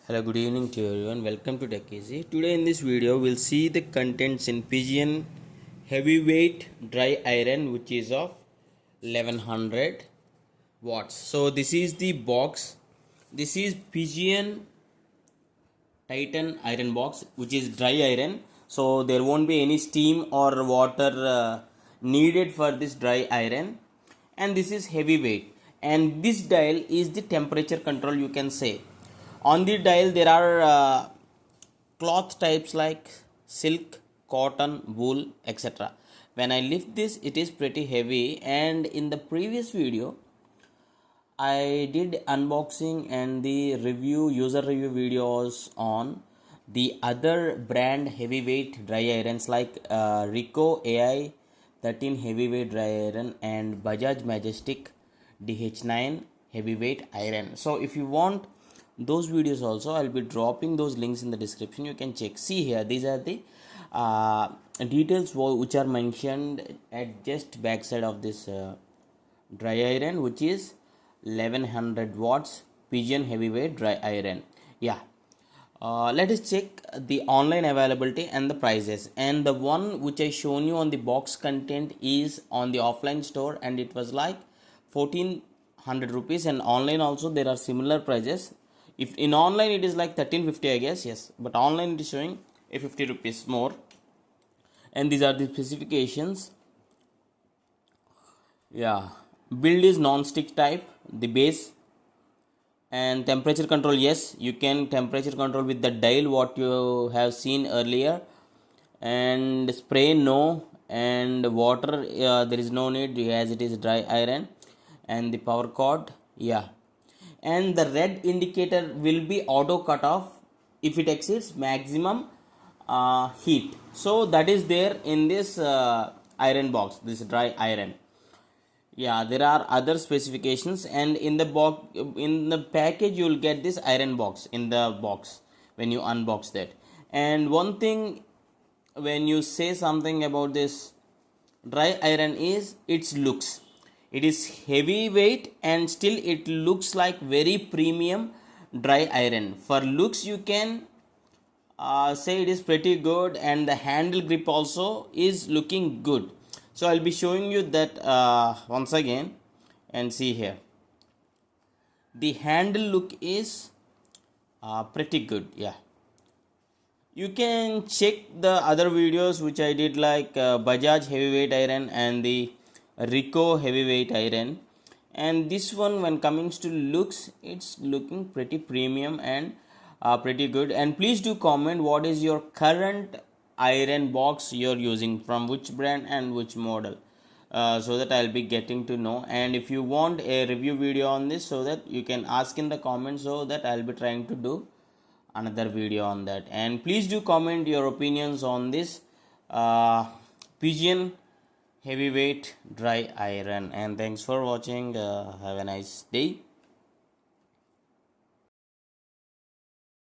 Hello, good evening to everyone. Welcome to Tech Easy. Today in this video, we'll see the contents in Pigeon heavyweight dry iron, which is of 1100 watts. So this is the box. This is Pigeon Titan iron box, which is dry iron. So there won't be any steam or water needed for this dry iron. And this is heavyweight. And this dial is the temperature control, you can say. On the dial there are cloth types like silk, cotton, wool, etc. When I lift this, it is pretty heavy, and in the previous video I did unboxing and the user review videos on the other brand heavyweight dry irons like Rico AI 13 heavyweight dry iron and Bajaj Majestic DH9 heavyweight iron. So if you want those videos also, I'll be dropping those links in the description. You can check. See here, these are the details which are mentioned at just backside of this dry iron, which is 1100 watts Pigeon heavyweight dry iron. Yeah, let us check the online availability and the prices. And the one which I shown you on the box content is on the offline store, and it was like 1400 rupees, and online also there are similar prices. If in online it is like 1350, I guess, yes, but online it is showing a 50 rupees more. And these are the specifications. Yeah, build is non-stick type, the base. And temperature control, yes, you can temperature control with the dial what you have seen earlier. And spray, no. And water, there is no need as it is dry iron. And the power cord, yeah. And the red indicator will be auto cut off if it exceeds maximum heat. So that is there in this iron box, this dry iron. Yeah, there are other specifications, and in the box, in the package, you will get this iron box in the box when you unbox that. And one thing, when you say something about this dry iron, is its looks. It is heavyweight and still it looks like very premium dry iron. For looks, you can say it is pretty good, and the handle grip also is looking good. So I'll be showing you that once again, and see here. The handle look is pretty good. Yeah, you can check the other videos which I did, like Bajaj heavyweight iron and the Rico heavyweight iron. And this one, when coming to looks, it's looking pretty premium and pretty good. And please do comment what is your current iron box you're using, from which brand and which model, so that I'll be getting to know. And if you want a review video on this, so that you can ask in the comments, so that I'll be trying to do another video on that. And please do comment your opinions on this Pigeon heavyweight dry iron. And thanks for watching. Have a nice day.